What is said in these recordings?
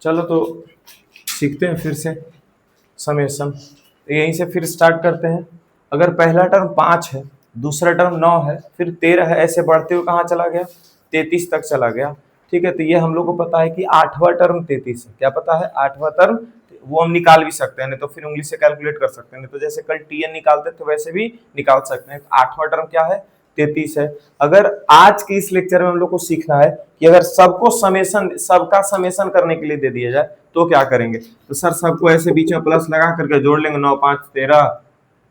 चलो तो सीखते हैं फिर से समेशन। तो यहीं से फिर स्टार्ट करते हैं। अगर पहला टर्म 5 है, दूसरा टर्म 9 है, फिर 13 है, ऐसे बढ़ते हुए कहाँ चला गया, 33 तक चला गया। ठीक है, तो ये हम लोग को पता है कि 8वां टर्म 33 है। क्या पता है? 8वां टर्म, वो हम निकाल भी सकते हैं, नहीं तो फिर उंगली से कैलकुलेट कर सकते हैं, नहीं तो जैसे कल टीएन निकालते थे वैसे भी निकाल सकते हैं। 8वां टर्म क्या है? 33 है। अगर आज के इस लेक्चर में हम लोग को सीखना है कि अगर सबको समेशन, सबका समेशन करने के लिए दे दिया जाए तो क्या करेंगे। तो सर सबको ऐसे बीच में प्लस लगा करके जोड़ लेंगे, 9 5 13,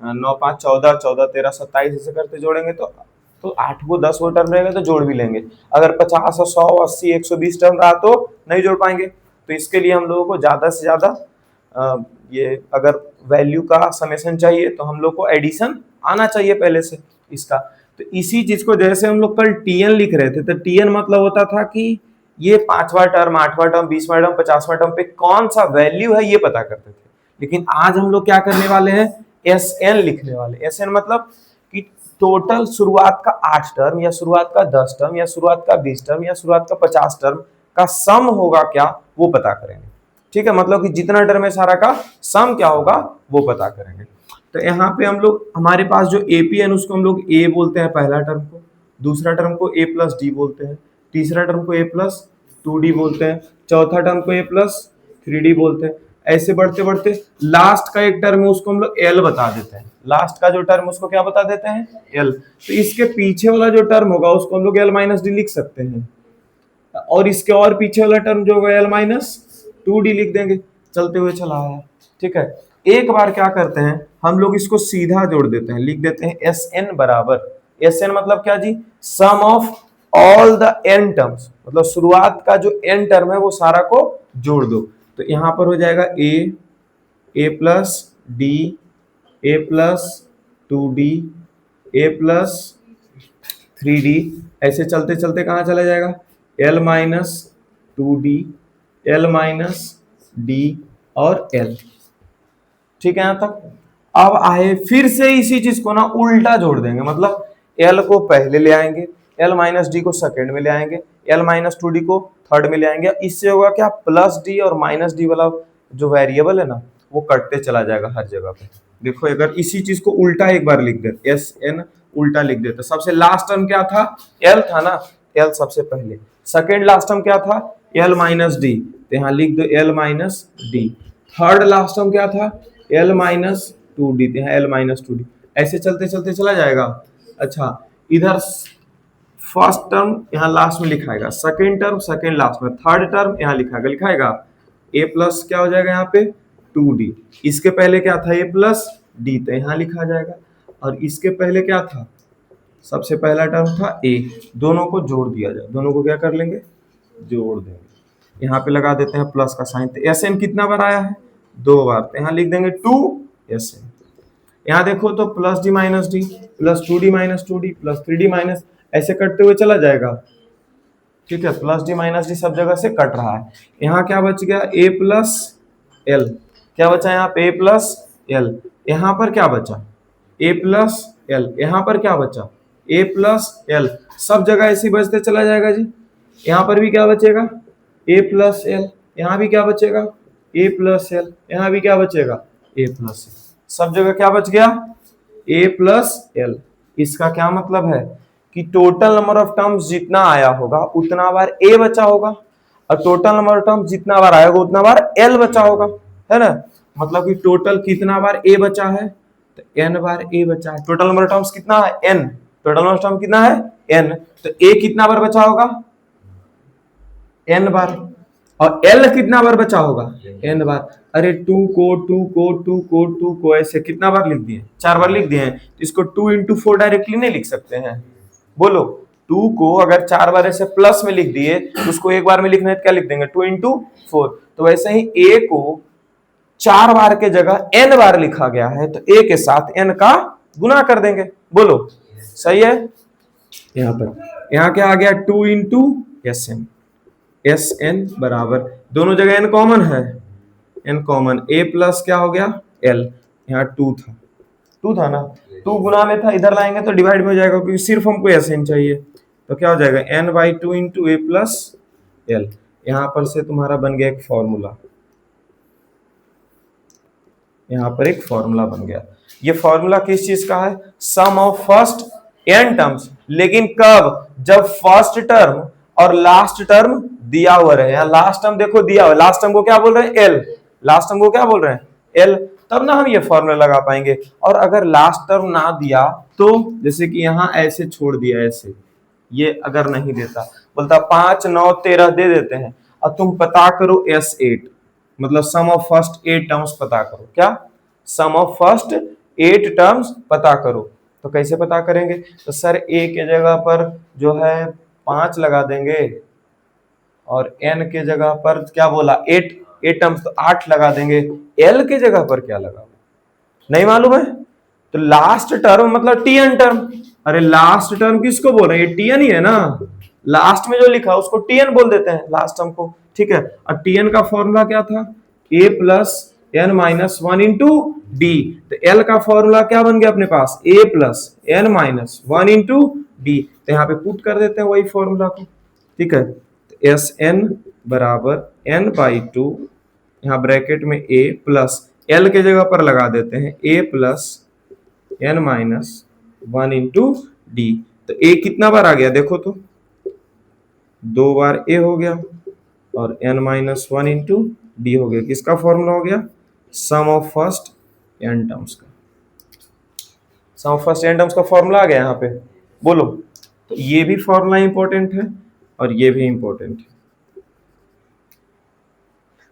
9 5 14, 14 13 27, ऐसे करते जोड़ेंगे तो 8 को 10 वो टर्म रहेगा तो जोड़ भी लेंगे। अगर 50 और 100 80 120 टर्म रहा तो नहीं जोड़ पाएंगे। तो इसके लिए हम लोगों को ज्यादा से ज्यादा ये अगर वैल्यू का समेशन चाहिए तो हम लोग को एडिशन आना चाहिए पहले से इसका। तो इसी चीज को जैसे हम लोग कल टीएन लिख रहे थे, तो टीएन मतलब होता था कि ये 5वां टर्म, 8वां टर्म, 20वां टर्म, 50वां टर्म पे कौन सा वैल्यू है ये पता करते थे। लेकिन आज हम लोग क्या करने वाले हैं, एस एन लिखने वाले। एस एन मतलब कि टोटल शुरुआत का 8 टर्म या शुरुआत का 10 टर्म या शुरुआत का 20 टर्म या शुरुआत का 50 टर्म का सम होगा क्या, वो पता करेंगे। ठीक है, मतलब कि जितना टर्म है सारा का सम क्या होगा वो पता करेंगे। तो यहाँ पे हम लोग, हमारे पास जो एपीएन उसको हम लोग ए बोलते हैं पहला टर्म को, दूसरा टर्म को ए प्लस डी बोलते हैं, तीसरा टर्म को ए प्लस 2d बोलते हैं, चौथा टर्म को ए प्लस 3d बोलते हैं। ऐसे बढ़ते बढ़ते लास्ट का एक टर्म है उसको हम लोग एल बता देते हैं। लास्ट का जो टर्म उसको क्या बता देते हैं, एल। तो इसके पीछे वाला जो टर्म होगा उसको हम लोग एल माइनस डी लिख सकते हैं, और इसके और पीछे वाला टर्म जो होगा एल माइनस 2d लिख देंगे, चलते हुए चला आया। ठीक है, एक बार क्या करते हैं हम लोग इसको सीधा जोड़ देते हैं, लिख देते हैं एस एन बराबर, एस एन मतलब क्या जी, sum of all the N terms, मतलब शुरुआत का जो एन टर्म है वो सारा को जोड़ दो। तो यहां पर हो जाएगा ए प्लस डी, ए प्लस 2d, ए प्लस 3d, ऐसे चलते चलते कहां चला जाएगा, L minus 2d, L minus D और एल। ठीक है, यहां तक। अब आए फिर से इसी चीज को ना उल्टा जोड़ देंगे, मतलब एल को पहले ले आएंगे, एल माइनस डी को सेकेंड में ले आएंगे, एल माइनस 2d को थर्ड में ले आएंगे। इससे होगा क्या, प्लस डी और माइनस डी वाला जो वेरिएबल है ना वो कटते चला जाएगा हर जगह पे। देखो अगर इसी चीज को उल्टा एक बार लिख देते, एस एन उल्टा लिख देते, सबसे लास्ट टर्म क्या था, एल था ना, एल सबसे पहले। सेकेंड लास्ट टर्म क्या था, एल माइनस डी, तो यहाँ लिख दो L minus D. Third last term क्या था, एल माइनस 2d, यहाँ एल माइनस 2d, ऐसे चलते चलते चला जाएगा। अच्छा, इधर फर्स्ट टर्म यहाँ लास्ट में लिखाएगा, सेकेंड टर्म सेकेंड लास्ट में, थर्ड टर्म यहाँ लिखाएगा ए प्लस क्या हो जाएगा यहाँ पे 2d, इसके पहले क्या था ए प्लस डी, तो यहाँ लिखा जाएगा। और इसके पहले क्या था, सबसे पहला टर्म था ए, दोनों को जोड़ दिया जाए, दोनों को क्या कर लेंगे, जोड़ देंगे। यहाँ पे लगा देते हैं प्लस का साइन। तो एस एन कितना बार आया है, 2 बार, तो यहाँ लिख देंगे 2 एस एन। यहाँ देखो तो plus D minus D, plus 2d minus 2d, plus 3d minus, ऐसे कटते हुए चला जाएगा। ठीक है, प्लस डी माइनस डी सब जगह से कट रहा है। यहाँ क्या बच गया, ए प्लस एल, क्या बचा यहाँ पे, ए प्लस एल। यहाँ पर क्या बचा, ए प्लस एल, यहाँ पर क्या बचा, ए प्लस एल, सब जगह ऐसे ही बचते चला जाएगा जी। यहाँ पर भी क्या बचेगा, ए प्लस एल, यहाँ भी क्या बचेगा, ए प्लस एल, यहाँ भी क्या बचेगा, ए प्लस एल, सब जगह क्या बच गया, ए प्लस एल। इसका क्या मतलब है कि टोटल नंबर ऑफ टर्म्स जितना आया होगा उतना बार ए बचा होगा, और टोटल नंबर ऑफ टर्म्स जितना बार आएगा उतना बार एल बचा होगा, है ना। मतलब कि टोटल कितना बार ए बचा है, तो एन बार ए बचा है। टोटल नंबर ऑफ टर्म्स कितना है, n, total number of term कितना है, एन, तो ए कितना बार बचा होगा, एन बार, और एल कितना बार बचा होगा, एन बार। अरे 2 को ऐसे कितना बार लिख दिए, 4 बार लिख दिए हैं। तो इसको 2 into 4 डायरेक्टली नहीं लिख सकते हैं, बोलो। 2 को अगर 4 बार ऐसे प्लस में लिख दिए तो उसको एक बार में लिखना है तो क्या लिख देंगे, 2 into 4। तो वैसे ही ए को 4 बार के जगह n बार लिखा गया है, तो a के साथ n का गुना कर देंगे, बोलो सही है। यहाँ पर यहाँ क्या आ गया, 2 into sn, sn बराबर, दोनों जगह n कॉमन है, n कॉमन, a प्लस क्या हो गया l, यहाँ 2 था ना, 2 गुना में था, इधर लाएंगे तो डिवाइड में हो जाएगा क्योंकि सिर्फ हमको sn चाहिए। तो क्या हो जाएगा, n/2 into a plus l। यहां पर से तुम्हारा बन गया एक फॉर्मूला, यहां पर एक फॉर्मूला बन गया। ये फॉर्मूला किस चीज का है? Sum of first n terms, लेकिन कब? जब फर्स्ट टर्म और लास्ट टर्म दिया हुआ रहे। यहाँ लास्ट टर्म देखो दिया हुआ, लास्ट टर्म को क्या बोल रहे हैं? एल। लास्ट टर्म को क्या बोल रहे हैं? एल। तब ना हम ये फॉर्मूला लगा पाएंगे। और अगर लास्ट टर्म ना दिया तो, जैसे कि यहाँ ऐसे छोड़ दिया, ऐसे ये अगर नहीं देता, बोलता 5 9 13 दे देते हैं, और तुम पता करो S8, मतलब सम ऑफ फर्स्ट 8 टर्म्स पता करो। क्या? सम ऑफ फर्स्ट 8 टर्म्स पता करो। तो कैसे पता करेंगे? तो सर ए के जगह पर जो है 5 लगा देंगे, और n के जगह पर क्या बोला? 8 टर्म्स, तो 8 लगा देंगे। l के जगह पर क्या लगा? नहीं मालूम है? तो लास्ट टर्म मतलब tn टर्म। अरे लास्ट टर्म किसको बोल रहे हैं? ये tn ही है ना। लास्ट में जो लिखा उसको tn बोल देते हैं, लास्ट टर्म को। ठीक है। और tn का फॉर्मूला क्या था? a plus n minus 1 into D. तो l का फॉर्मूला क्या बन गया अपने पास? a plus n minus 1 into D. तो यहाँ पे पुट कर देते हैं वही फॉर्मूला को। ठीक है। एस एन बराबर n बाई 2, यहाँ ब्रैकेट में a प्लस l के जगह पर लगा देते हैं a plus n minus 1 into D. तो a कितना बार आ गया देखो तो? 2 बार a हो गया, और n माइनस 1 इंटू डी हो गया। किसका फॉर्मूला हो गया? सम ऑफ फर्स्ट n टर्म्स का। सम ऑफ फर्स्ट n टर्म्स का फॉर्मूला आ गया यहाँ पे, बोलो। तो ये भी फॉर्मूला इंपॉर्टेंट है और ये भी इंपॉर्टेंट है।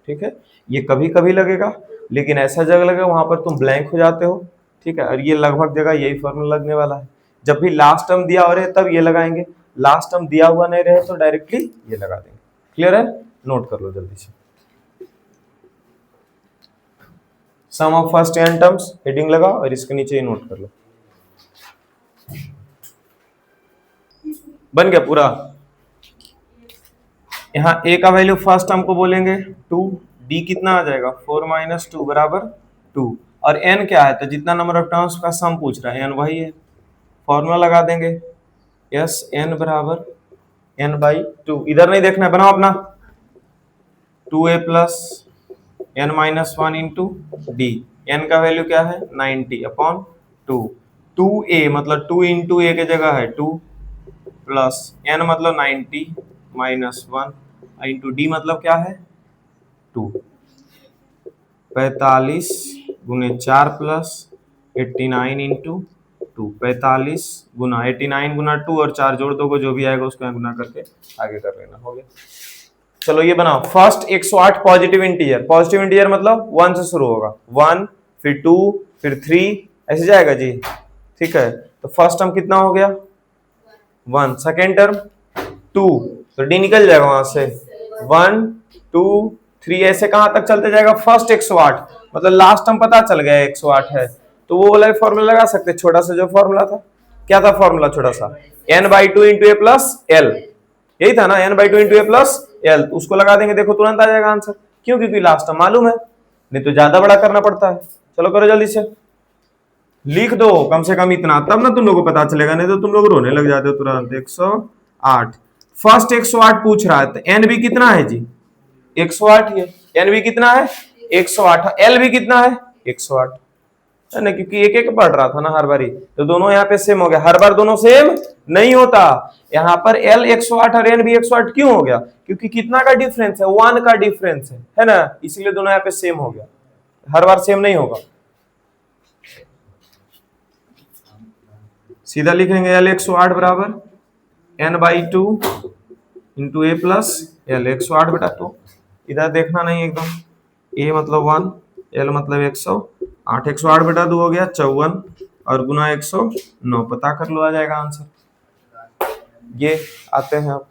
ठीक है। ये कभी कभी लगेगा, लेकिन ऐसा जगह लगेगा वहां पर तुम ब्लैंक हो जाते हो। ठीक है। और ये लगभग जगह यही फॉर्मूला लगने वाला है। जब भी लास्ट टर्म दिया हो रहे तब ये लगाएंगे, लास्ट टर्म दिया हुआ नहीं रहे तो डायरेक्टली ये लगा देंगे। क्लियर है? नोट कर लो जल्दी से। Sum of first n terms heading लगा और इसके नीचे ही नोट कर लो। बन गया पूरा। यहाँ a का वैल्यू फर्स्ट टर्म को बोलेंगे 2, d कितना आ जाएगा? 4 माइनस 2 बराबर 2, और n क्या है? तो जितना नंबर ऑफ टर्म्स का सम पूछ रहा है n वही है। फॉर्मूला लगा देंगे यस n बराबर n बाई 2। इधर नहीं देखना है, बनाओ अपना। 2a plus n minus 1 into D. n का वैल्यू क्या है? 90 अपॉन 2। 2a मतलब 2 इंटू a के जगह है 2, प्लस n मतलब 90 माइनस 1 इंटू डी मतलब क्या है? 2। 45 गुने 4 प्लस 89 इंटू 2। 45 गुना 89 गुना 2 और 4 जोड़ दोगे, जो भी आएगा उसको गुना करके आगे कर लेना। हो गया। चलो ये बनाओ। First 108 positive integer. Positive integer मतलब 1 से शुरू होगा। 1 फिर 2 फिर 3 ऐसे जाएगा जी। ठीक है। तो फर्स्ट टर्म कितना हो गया? 1। सेकेंड टर्म 2, तो डी निकल जाएगा वहां से। 1 2 3 ऐसे कहां तक चलते जाएगा? फर्स्ट 108 मतलब लास्ट टर्म पता चल गया 108 है, तो वो वाला फॉर्मूला लगा सकते। छोटा सा जो फॉर्मूला था, क्या था फॉर्मूला? छोटा सा n by 2 into A plus L, यही था ना, n by 2 into A plus L. उसको लगा देंगे, देखो तुरंत आ जाएगा आंसर। क्यों? क्योंकि लास्ट टर्म मालूम है, नहीं तो ज्यादा बड़ा करना पड़ता है। चलो करो जल्दी से, लिख दो कम से कम इतना, तब ना तुम लोगों को पता चलेगा, नहीं तो तुम लोग रोने लग जाते हो तुरंत। 108 फर्स्ट 108 पूछ रहा है, तो एन भी कितना है जी? 108 ही है। एन भी कितना है? 108। एल भी कितना है? 108 है ना, क्योंकि एक एक पढ़ रहा था ना हर बारी, तो दोनों यहाँ पे सेम हो गया। हर बार दोनों सेम नहीं होता। यहाँ पर एल 108 और एन भी 108 क्यों हो गया? क्योंकि कितना का डिफरेंस है? 1 का डिफरेंस है ना, इसलिए दोनों यहाँ पे सेम हो गया। हर बार सेम नहीं होगा। सीधा लिखेंगे एल 108 बराबर n by 2 into A plus L. 108 बेटा, तो इधर देखना नहीं एकदम। a मतलब 1, l मतलब 108। 108 बेटा 2 हो गया 54, और गुना 109, पता कर लो, आ जाएगा आंसर। ये आते हैं अब,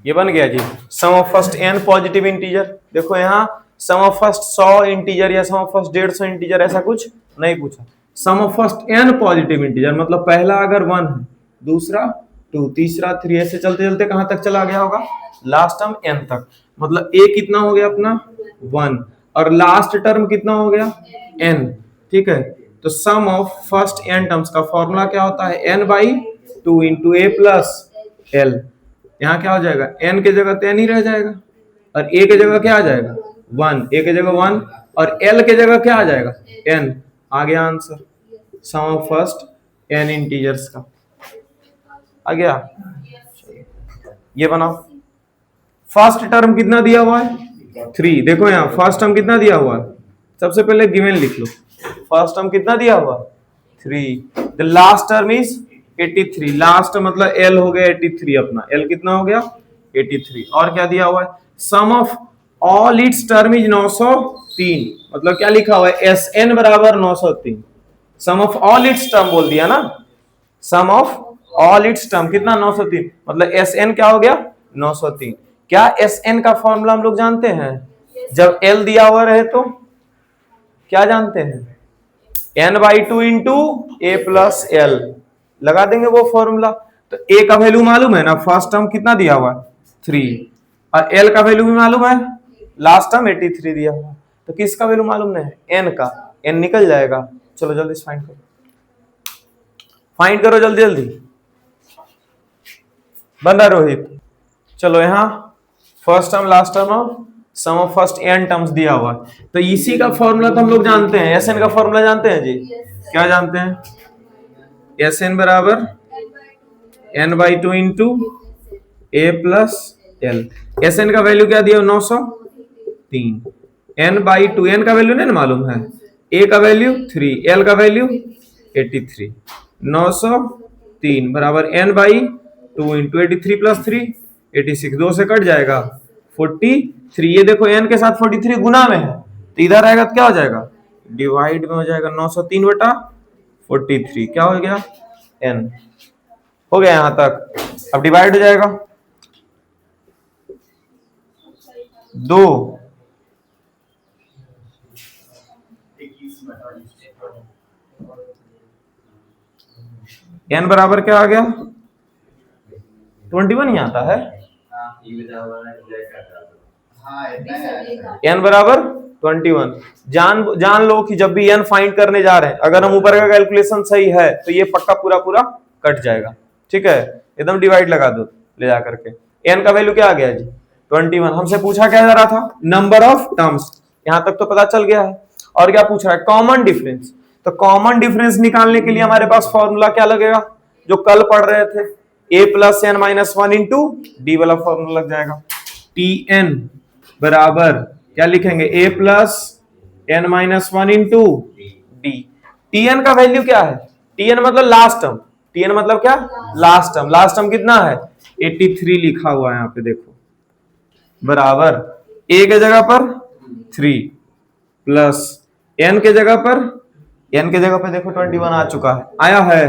ये बन गया जी sum of first n positive integer. देखो यहाँ सम ऑफ फर्स्ट 100 इंटीजर या सम ऑफ फर्स्ट 150 इंटीजर ऐसा कुछ नहीं पूछा। Sum of first n positive integer मतलब पहला अगर 1 है, दूसरा 2, तीसरा 3, ऐसे चलते चलते कहां तक चला गया होगा? लास्ट टर्म n तक। मतलब a कितना हो गया अपना? 1, और लास्ट टर्म कितना हो गया? n। ठीक है। तो सम ऑफ फर्स्ट n टर्म्स का फॉर्मूला क्या होता है? n by two into A plus L. यहाँ क्या हो जाएगा, एन के जगह तो एन ही रह जाएगा और ए के जगह क्या आ जाएगा 1, ए के जगह 1 और एल के जगह क्या आ जाएगा एन। आ गया answer, sum of first n integers का आ गया। ये बनाओ, फर्स्ट टर्म कितना दिया हुआ है 3। देखो यहाँ फर्स्ट टर्म कितना दिया हुआ है, सबसे पहले गिवन लिख लो, फर्स्ट टर्म कितना दिया हुआ 3, the last term is 83, last मतलब एल हो गया 83, अपना एल कितना हो गया 83। और क्या दिया हुआ है, sum of all its term is 903, मतलब क्या लिखा हुआ है एस एन बराबर 903। सम ऑफ ऑल इट्स टर्म बोल दिया ना, सम ऑफ ऑल इट्स टर्म कितना 903, मतलब एस एन क्या हो गया 903। क्या एस एन का फॉर्मूला हम लोग जानते हैं, जब एल दिया हुआ रहे तो क्या जानते हैं, n/2 इंटू ए प्लस एल, लगा देंगे वो फॉर्मूला। तो ए का वैल्यू मालूम है ना, फर्स्ट टर्म कितना दिया हुआ है 3 और एल का वैल्यू भी मालूम है, लास्ट टर्म 83 दिया हुआ है। तो किसका वैल्यू मालूम नहीं है, एन का, एन निकल जाएगा। चलो जल्दी फाइंड करो, फाइंड करो जल्दी जल्दी, बन रहा रोहित। चलो यहाँ फर्स्ट टर्म लास्ट टर्म और सम ऑफ फर्स्ट एन टर्म्स दिया हुआ है, तो इसी का फॉर्मूला तो हम लोग जानते हैं, एस एन का फॉर्मूला जानते हैं जी, क्या जानते हैं, एस एन बराबर n/2 इंटू ए प्लस एल। एस एन का वैल्यू क्या दिया 903, n/2, एन का वैल्यू नहीं ना मालूम है, ए का वैल्यू 3, एल का वैल्यू 83, 903 बराबर n/2 इंटू 83 प्लस 3 86, 2 से कट जाएगा 43। ये देखो n के साथ 43 गुना में है, तो इधर आएगा तो क्या हो जाएगा डिवाइड में हो जाएगा, 903 बटा 43 क्या हो गया n। हो गया यहां तक, अब डिवाइड हो जाएगा 2, n बराबर क्या आ गया 21 ही आता है, n बराबर 21। जान लो कि जब भी n फाइंड करने जा रहे हैं, अगर हम ऊपर का कैलकुलेशन सही है तो ये पक्का पूरा पूरा कट जाएगा, ठीक है, एकदम डिवाइड लगा दो ले जा करके। n का वैल्यू क्या आ गया जी 21, हमसे पूछा क्या जा रहा था नंबर ऑफ टर्म्स, यहां तक तो पता चल गया है। और क्या पूछ रहा है कॉमन डिफरेंस, तो कॉमन डिफरेंस निकालने के लिए हमारे पास फॉर्मूला क्या लगेगा, जो कल पढ़ रहे थे, a plus n minus 1 into d वाला फॉर्मूला लग जाएगा। टी एन बराबर क्या लिखेंगे, a plus n minus 1 into d. T n का वैल्यू क्या है, टी एन मतलब लास्ट टर्म, टी एन मतलब क्या लास्ट टर्म, लास्ट टर्म कितना है 83 लिखा हुआ है यहाँ पे देखो, बराबर a के जगह पर 3 प्लस n के जगह पर, n के जगह पे देखो 21 आ चुका है, आया है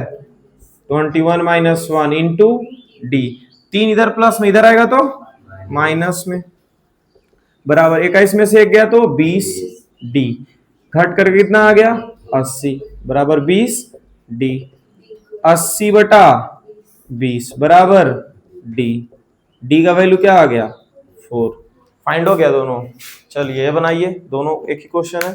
21 माइनस 1 इंटू डी, 3 इधर प्लस में इधर आएगा तो माइनस में, बराबर 21 में से 1 गया तो 20 डी, घट करके कितना आ गया 80 बराबर 20 डी, 80 बटा 20 बराबर डी, डी का वैल्यू क्या आ गया 4। फाइंड हो गया दोनों। चलिए ये बनाइए, दोनों एक ही क्वेश्चन है।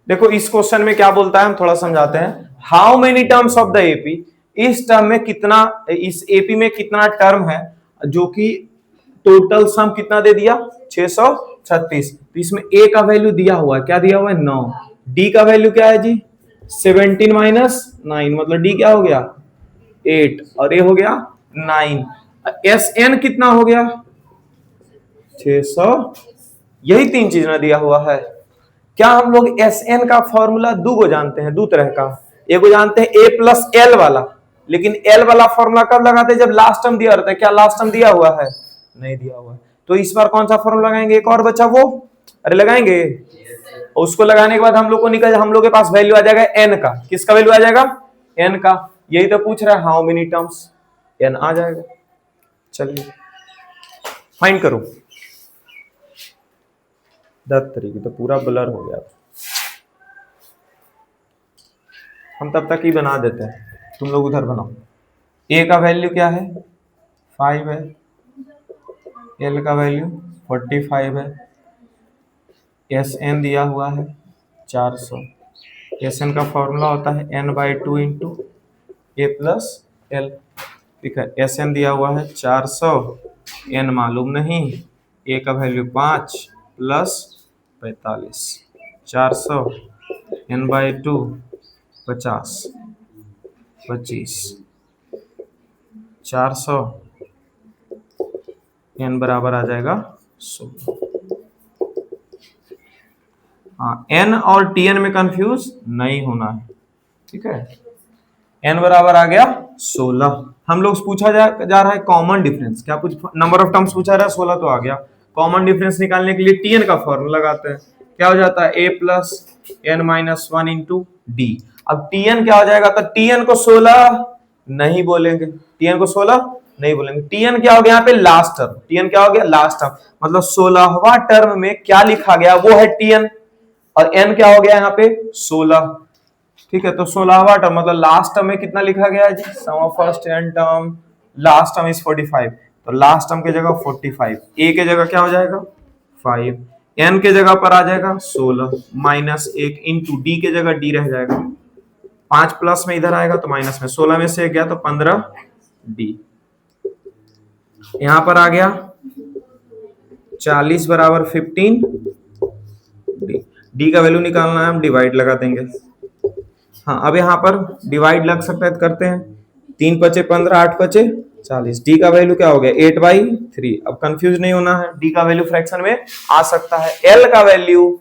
देखो इस क्वेश्चन में क्या बोलता है हम थोड़ा समझाते हैं। How many terms of the AP, इस टर्म में कितना, इस एपी में कितना टर्म है, जो कि टोटल सम कितना दे दिया 636, तो इसमें ए का वैल्यू दिया हुआ है, क्या दिया हुआ है 9, डी का वैल्यू क्या है जी 17 माइनस 9, मतलब डी क्या हो गया 8 और ए हो गया 9, एस एन कितना हो गया 600, यही 3 चीज ना दिया हुआ है। क्या हम लोग एस एन का फॉर्मूला दो को जानते हैं, 2 तरह का, एक को जानते हैं ए प्लस एल वाला, लेकिन एल वाला फॉर्मूला कब लगाते हैं जब लास्ट टर्म दिया रहता है, क्या लास्ट टर्म दिया हुआ है नहीं दिया हुआ है, तो इस बार कौन सा फॉर्मूला लगाएंगे, एक और बचा वो, अरे लगाएंगे, उसको लगाने के बाद हम लोग को निकल, हम लोग के पास वैल्यू आ जाएगा एन का, किसका वैल्यू आ जाएगा एन का, यही तो पूछ रहा है हाउ मेनी टर्म्स, एन आ जाएगा। चलिए फाइंड करो, 10 तरीके तो पूरा ब्लर हो गया, हम तब तक ही बना देते हैं, तुम लोग उधर बनाओ। ए का वैल्यू क्या है 5 है, एल का वैल्यू 45 है, एस एन दिया हुआ है 400, एस एन का फॉर्मूला होता है n/2 इंटू ए प्लस एल। ठीक है, एस एन दिया हुआ है 400, एन मालूम नहीं, ए का वैल्यू 5 प्लस 45, 400 n/2 50, 25, 400 n बराबर आ जाएगा 16। हाँ, एन और टी एन में कंफ्यूज नहीं होना है। ठीक है, एन बराबर आ गया 16। हम लोग पूछा जा रहा है कॉमन डिफरेंस, क्या पूछ नंबर ऑफ टर्म्स पूछा रहा है, 16 तो आ गया। कॉमन डिफरेंस निकालने के लिए टी एन का फॉर्मूला लगाते हैं, क्या हो जाता है a plus n minus 1 into d. अब टी एन क्या हो जाएगा, तो टी एन को 16 नहीं बोलेंगे, टी एन को 16 नहीं बोलेंगे, टी एन क्या हो गया यहाँ पे लास्ट टर्म, टी एन क्या हो गया लास्ट टर्म, मतलब 16वां टर्म में क्या लिखा गया वो है टी एन, और एन क्या हो गया यहाँ पे 16। ठीक है, तो 16वां टर्म मतलब लास्ट टर्म में कितना लिखा गया है जी, sum of first n term, last term is 45, तो लास्ट टर्म की जगह 45, ए के जगह क्या हो जाएगा 5, एन के जगह पर आ जाएगा 16 माइनस 1 इंटू डी के जगह डी रह जाएगा, 5 प्लस में इधर आएगा तो माइनस में, 16 में से गया तो 15 डी, यहां पर आ गया 40 बराबर 15 डी, डी का वैल्यू निकालना है, हम डिवाइड लगा देंगे। हाँ, अब यहाँ पर डिवाइड लग सकता है तो करते हैं, 3 पचे 15, 8 पचे 40, डी का वैल्यू क्या हो गया 8/3। अब कंफ्यूज नहीं होना है, डी का वैल्यू फ्रैक्शन में आ सकता है, एल का वैल्यू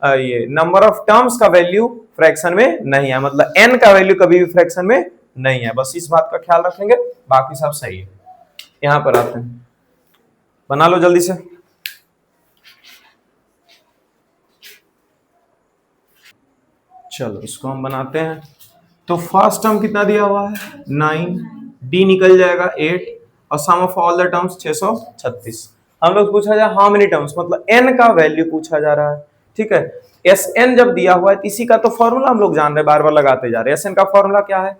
ये नंबर ऑफ टर्म्स का वैल्यू फ्रैक्शन में नहीं है, मतलब एन का वैल्यू कभी भी फ्रैक्शन में नहीं है, बस इस बात का ख्याल रखेंगे, बाकी सब सही है। यहां पर आते हैं, बना लो जल्दी से। चलो इसको हम बनाते हैं, तो फर्स्ट टर्म कितना दिया हुआ है 9, डी निकल जाएगा 8, और सम ऑफ ऑल द टर्म्स 636। हम लोग पूछा जाए हाउ मेनी टर्म्स, मतलब एन का वैल्यू पूछा जा रहा है। ठीक है, एस एन जब दिया हुआ है इसी का तो फॉर्मूला हम लोग जान रहे हैं, बार बार लगाते जा रहे हैं। एस एन का फॉर्मूला क्या है,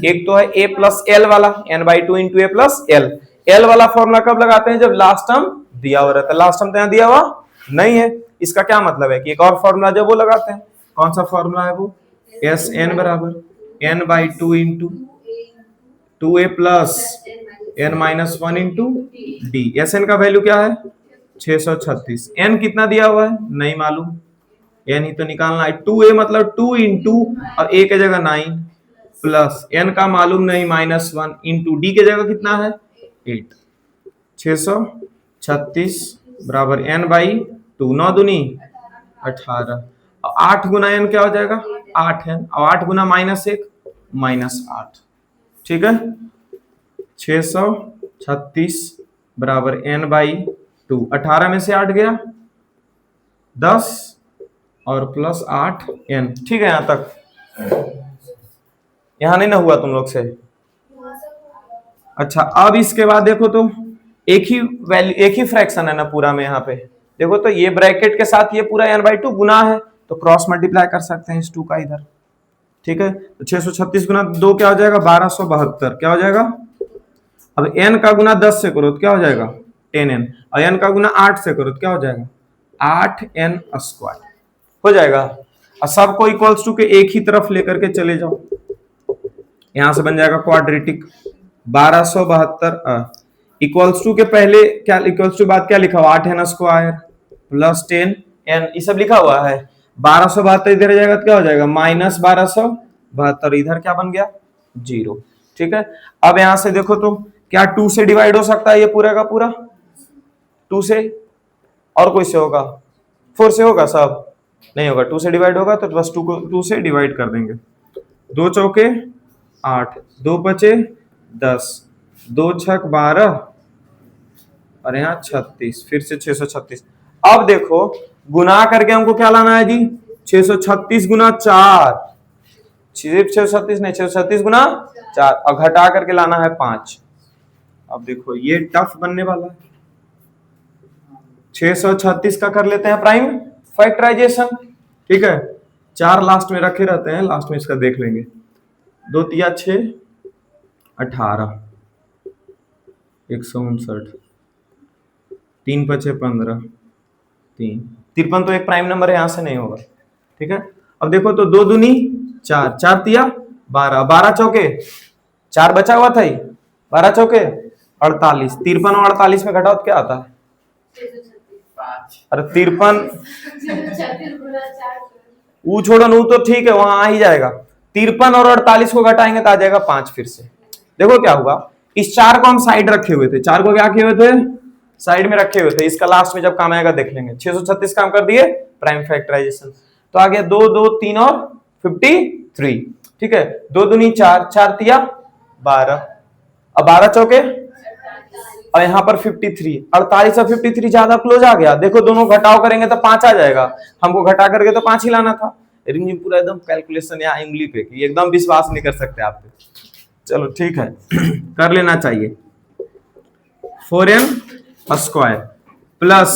एक तो है ए प्लस एल वाला, n/2 इंटू ए प्लस एल, एल वाला फॉर्मूला कब लगाते हैं, जब लास्ट टर्म दिया हुआ रहता है, लास्ट टर्म तो यहाँ दिया हुआ नहीं है, इसका क्या मतलब है कि एक और फॉर्मूला जब वो लगाते हैं, कौन सा फॉर्मूला है वो, एस एन बराबर n/2 into 2a plus n minus 1 into d. S n का वैल्यू क्या है 636, एन कितना दिया हुआ है नहीं मालूम, एन ही तो निकालना है, 2a मतलब 2 इंटू और a के जगह 9 प्लस n का मालूम नहीं -1 इंटू डी के जगह कितना है 8, 636 बराबर n/2, 9 दूनी 18, 8 गुना n क्या हो जाएगा 8 है, और 8 गुना -1 -8। ठीक है, 636 बराबर n/2, 18 में से 8 गया 10 और प्लस 8 n। ठीक है, यहां तक, यहां नहीं ना हुआ तुम लोग से। अच्छा, अब इसके बाद देखो तो एक ही वैल्यू, एक ही फ्रैक्शन है ना पूरा में, यहाँ पे देखो तो ये ब्रैकेट के साथ ये पूरा n/2 गुना है, तो क्रॉस मल्टीप्लाई कर सकते हैं इस 2 का इधर। ठीक है, तो 636 गुना 2 क्या हो जाएगा 1272, क्या हो जाएगा, अब n का गुना 10 से करो तो क्या हो जाएगा 10n, और n का गुना 8 से करो तो क्या हो जाएगा 8n स्क्वायर हो जाएगा, और सबको इक्वल्स टू के एक ही तरफ लेकर के चले जाओ, यहां से बन जाएगा क्वाड्रेटिक 1272 इक्वल्स टू के पहले क्या, इक्वल्स टू बाद क्या लिखा हुआ 8n स्क्वायर प्लस 10n, ये सब लिखा हुआ है, 1272 इधर जाएगा तो क्या हो जाएगा -1272, इधर क्या बन गया 0। ठीक है, अब यहां से देखो तो क्या 2 से डिवाइड हो सकता है ये पूरा का पूरा, 2 से, और कोई से होगा 4 से होगा, सब नहीं होगा, 2 से डिवाइड होगा तो बस 2 को 2 से डिवाइड कर देंगे, 2 चौके 8, 2 पचे 10, 2 छक 12 और यहाँ 36, फिर से 636। अब देखो गुना करके हमको क्या लाना है जी 636 गुना 4, सिर्फ 636 नहीं, 636 गुना 4, और घटा करके लाना है 5। अब देखो ये टफ बनने वाला है, 636 का कर लेते हैं प्राइम फैक्टराइजेशन। ठीक है, 4 लास्ट में रखे रहते हैं, लास्ट में इसका देख लेंगे, 2 तिया 6 18 159, 3 पचे 15 3, 53 तो एक प्राइम नंबर है, यहां से नहीं होगा। ठीक है, अब देखो तो 2 दूनी 4, 4 तिया 12, 12 चौके 4 बचा हुआ था ही, 12 चौके 48, 53 और 48 में घटाओ तो क्या आता है? अरे 53 ऊ छोड़ो नू तो ठीक है, वहां आ ही जाएगा। 53 और 48 को घटाएंगे तो आ जाएगा 5। फिर से देखो क्या हुआ, इस 4 को हम साइड रखे हुए थे, 4 को क्या किए हुए थे? साइड में रखे हुए थे। इसका लास्ट में जब काम आएगा देख लेंगे। 636 काम कर दिए प्राइम फैक्टराइजेशन, तो आ गया 2 2 3 और 53। ठीक है, 2 दूनी 4, 4 तिया 12, अब 12 चौके और यहाँ पर 53, 48 और 53 ज्यादा क्लोज आ गया। देखो दोनों घटाव करेंगे तो 5 आ जाएगा, हमको घटा करके तो 5 ही लाना था। लेकिन पूरा एकदम कैलकुलेशन यहाँ उंगली पे की, एकदम विश्वास नहीं कर सकते आप। चलो ठीक है कर लेना चाहिए। 4n स्क्वायर प्लस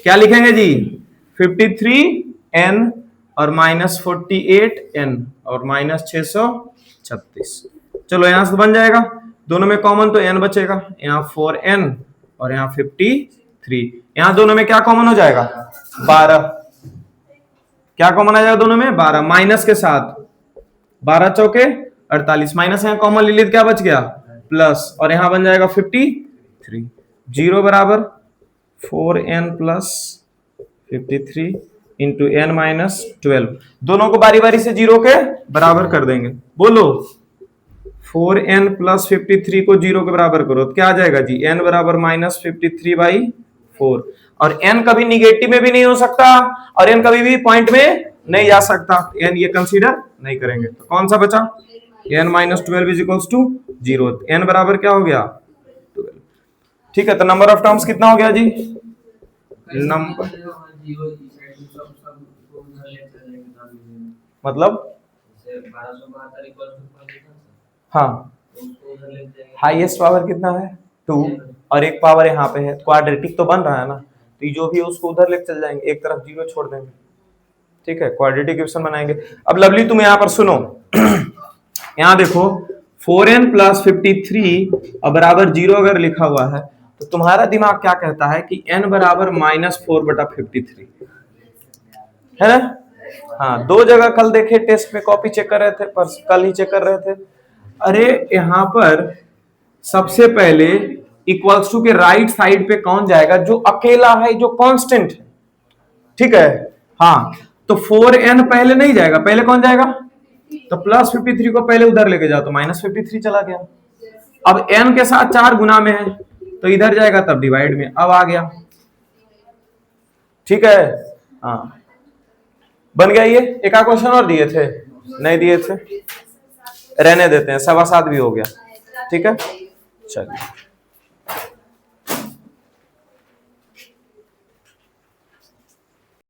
क्या लिखेंगे जी? 53n और माइनस 48n और माइनस 636। चलो यहां से बन जाएगा, दोनों में कॉमन तो n बचेगा, यहाँ 4n और यहाँ 53। यहाँ दोनों में क्या कॉमन हो जाएगा? 12। क्या कॉमन आ जाएगा दोनों में? 12 माइनस के साथ 12 चौके 48, माइनस यहाँ कॉमन ले लिए क्या बच गया? प्लस, और यहाँ बन जाएगा 53। 0 बराबर 4n plus 53 into n minus 12। दोनों को बारी बारी से 0 के बराबर कर देंगे। बोलो 4n प्लस 53 को 0 के बराबर करो तो क्या आ जाएगा जी? n बराबर माइनस 53/4। और n कभी निगेटिव में भी नहीं हो सकता और n कभी भी पॉइंट में नहीं जा सकता, n ये कंसीडर नहीं करेंगे। तो कौन सा बचा? n minus 12 is equals to 0। n बराबर क्या हो गया? 12। ठीक है, तो नंबर ऑफ टर्म्स कितना हो गया जी? नंबर मतलब हाँ, हाईएस्ट पावर कितना है? 2 और एक पावर यहाँ पे है, क्वाड्रेटिक तो बन रहा है ना, तो ये जो भी है उसको उधर लेके चल जाएंगे, एक तरफ 0 छोड़ देंगे। ठीक है, क्वाड्रेटिक इक्वेशन बनाएंगे। अब लवली तुम यहाँ पर सुनो यहाँ देखो 4n प्लस 53 और बराबर 0 अगर लिखा हुआ है तो तुम्हारा दिमाग क्या कहता है कि n बराबर -4/53 है ना? हाँ, 2 जगह कल देखे टेस्ट में कॉपी चेक कर रहे थे, पर कल ही चेक कर रहे थे। अरे यहाँ पर सबसे पहले इक्वल्स टू के राइट साइड पे कौन जाएगा? जो अकेला है, जो कांस्टेंट है। ठीक है, हाँ, तो 4n पहले नहीं जाएगा, पहले कौन जाएगा? तो प्लस 53 को पहले उधर लेके जाओ तो माइनस 53 चला गया। अब n के साथ 4 गुना में है तो इधर जाएगा तब डिवाइड में, अब आ गया। ठीक है, हाँ बन गया। ये एक क्वेश्चन और दिए थे, नहीं दिए थे, रहने देते हैं, 7.25 भी हो गया। ठीक है, चलिए।